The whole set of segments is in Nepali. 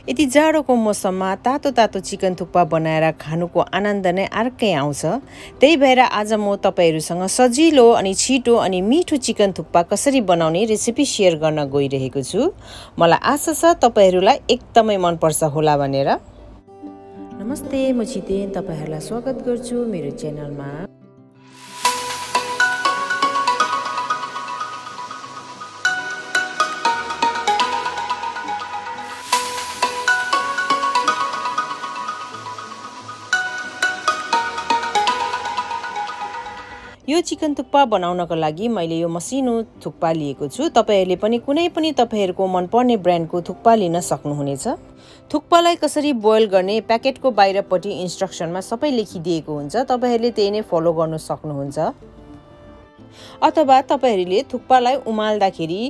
यति जाडोको मौसममा तातो तातो चिकन थुक्पा बनाएर खानुको आनन्द नै अर्कै आउँछ। त्यही भएर आज म तपाईहरुसँग सजिलो अनि छिटो अनि मिठो चिकन थुक्पा कसरी बनाउने रेसिपी शेयर गर्न गइरहेको छु। मलाई आशा छ तपाईहरुलाई एकदमै मन पर्छ होला भनेर। नमस्ते, म छितेन तपाईहरुलाई स्वागत गर्छु मेरो च्यानलमा। यो चिकन थुक्पा बनाउनको लागि मैले यो मसिनो थुक्पा लिएको छु। तपाईहरुले पनि कुनै पनि तपाईहरुको मनपर्ने ब्रान्डको थुक्पा लिन सक्नुहुनेछ। थुक्पालाई कसरी बोइल गर्ने प्याकेटको बाहिरपट्टि इन्स्ट्रक्सनमा सबै लेखिदिएको हुन्छ। तपाईहरुले त्यही नै फलो गर्न सक्नुहुन्छ। अथवा तपाईहरुले थुक्पालाई उमाल्दाखेरि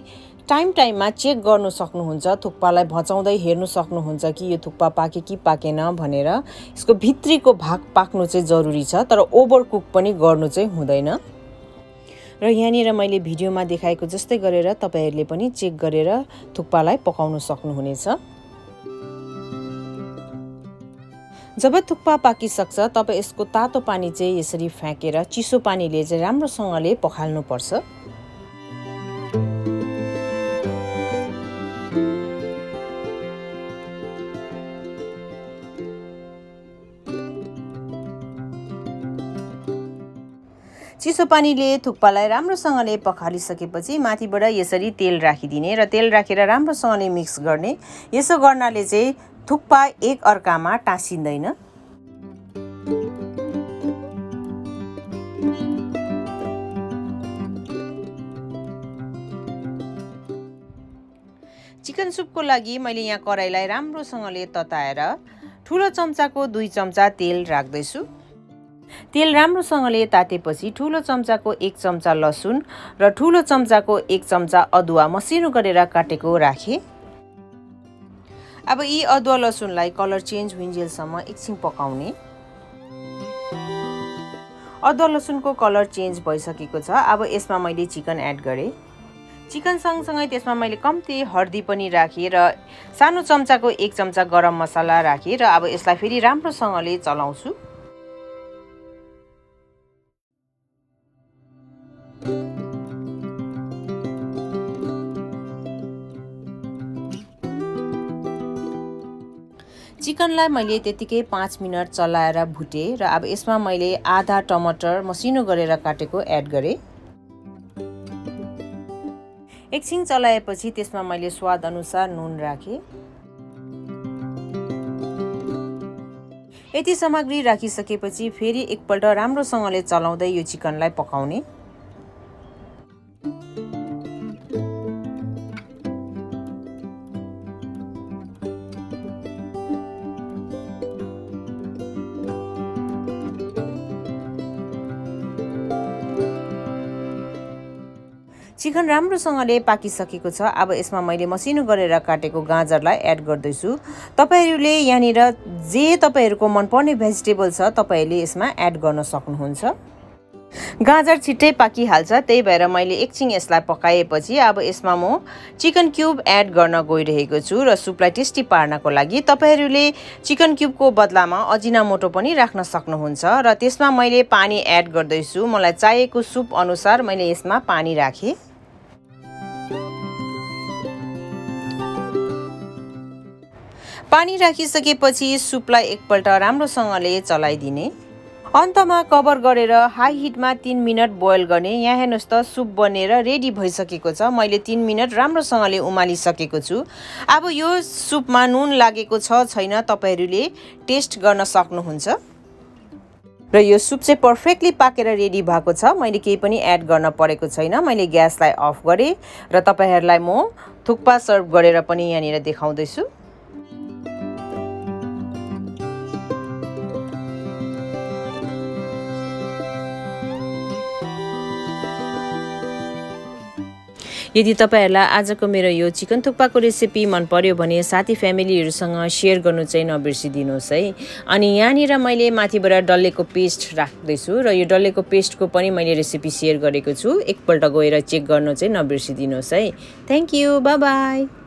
टाइममा चेक गर्न सक्नुहुन्छ। थुक्पालाई भचाउँदै हेर्न सक्नुहुन्छ कि यो थुक्पा पाके कि पाकेन भनेर। यसको भित्रीको भाग पाक्नु चाहिँ जरुरी छ, तर ओभर कुक पनि गर्नु चाहिँ हुँदैन। र यहाँनिर मैले भिडियोमा देखाएको जस्तै गरेर तपाईहरुले पनि चेक गरेर थुक्पालाई पकाउन सक्नुहुनेछ। जब थुक्पा पाकिसक्छ तब यसको तातो पानी चाहिँ यसरी फ्याँकेर चिसो पानीले चाहिँ राम्रोसँगले पखाल्नु पर्छ। चिसो पानीले थुक्पालाई राम्रोसँगले पखालिसकेपछि माथिबाट यसरी तेल राखिदिने र तेल राखेर राम्रोसँगले मिक्स गर्ने। यसो गर्नाले चाहिँ थुक्पा एक अर्कामा टाँसिँदैन। चिकन सुपको लागि मैले यहाँ कराईलाई राम्रोसँगले तताएर ठुलो चम्चाको 2 चम्चा तेल राख्दैछु। तेल राम्रोसँगले तातेपछि ठुलो चम्चाको 1 चम्चा लसुन र ठुलो चम्चाको 1 चम्चा अदुवा मसिनो गरेर काटेको राखे। अब यी अदुवा लसुनलाई कलर चेन्ज हुन्जेलसम्म एकछिन पकाउने। अदुवा लसुनको कलर चेन्ज भइसकेको छ। अब यसमा मैले चिकन एड गरे। चिकन सँगसँगै त्यसमा मैले कम्ती हर्दी पनि राखे र सानो चम्चाको 1 चम्चा गरम मसला राखे र अब यसलाई फेरि राम्रोसँगले चलाउँछु। चिकनलाई मैले त्यतिकै 5 मिनट चलाएर भुटे र अब यसमा मैले आधा टमाटर मसिनो गरेर काटेको एड गरे। एकछिन चलाएपछि त्यसमा मैले स्वाद अनुसार नुन राखे। यति सामग्री राखिसकेपछि फेरि एकपल्ट राम्रोसँगले चलाउँदै यो चिकनलाई पकाउने। चिकन राम्रोसँगले पाकिसकेको छ। अब यसमा मैले मसिनो गरेर काटेको गाजरलाई एड गर्दैछु। तपाईहरुले यहाँनिर जे तपाईहरुको मनपर्ने भेजिटेबल छ तपाईहरुले यसमा एड गर्न सक्नुहुन्छ। गाजर छिट्टै पाकिहाल्छ, त्यही भएर मैले एकछिन यसलाई पकाएपछि अब यसमा म चिकन क्युब एड गर्न गइरहेको छु र सुपलाई टेस्टी पार्नको लागि तपाईहरुले चिकन क्युबको बदलामा अजिनामोटो पनि राख्न सक्नुहुन्छ। र त्यसमा मैले पानी एड गर्दैछु। मलाई चाहिएको सुप अनुसार मैले यसमा पानी राखे। पानी राखिसकेपछि सुपलाई एकपल्ट राम्रोसँगले चलाइदिने। अन्तमा कभर गरेर हाई हिटमा 3 मिनट बोइल गर्ने। यहाँ हेर्नुस् त सुप बनेर रेडी भइसकेको छ। मैले 3 मिनट राम्रोसँगले उमालिसकेको छु। अब यो सुपमा नुन लागेको छ छैन तपाईहरुले टेस्ट गर्न सक्नुहुन्छ। र यो सुप चाहिँ पर्फेक्टली पाकेर रेडी भएको छ। मैले केही पनि एड गर्न परेको छैन। मैले ग्यासलाई अफ गरे र तपाईहरुलाई म थुक्पा सर्भ गरेर पनि यहाँनिर देखाउँदैछु। यदि तपाईहरुलाई आजको मेरो यो चिकन थुक्पाको रेसिपी मन पर्यो भने साथी फ्यामिलीहरुसँग शेयर गर्नु चाहिँ नबिर्सिदिनुस् है। अनि यहाँनिर मैले माथिबाट डल्लेको पेस्ट राख्दैछु र यो डल्लेको पेस्टको पनि मैले रेसिपी शेयर गरेको छु। एकपल्ट गएर चेक गर्न चाहिँ नबिर्सिदिनुस् है। Thank you, bye bye.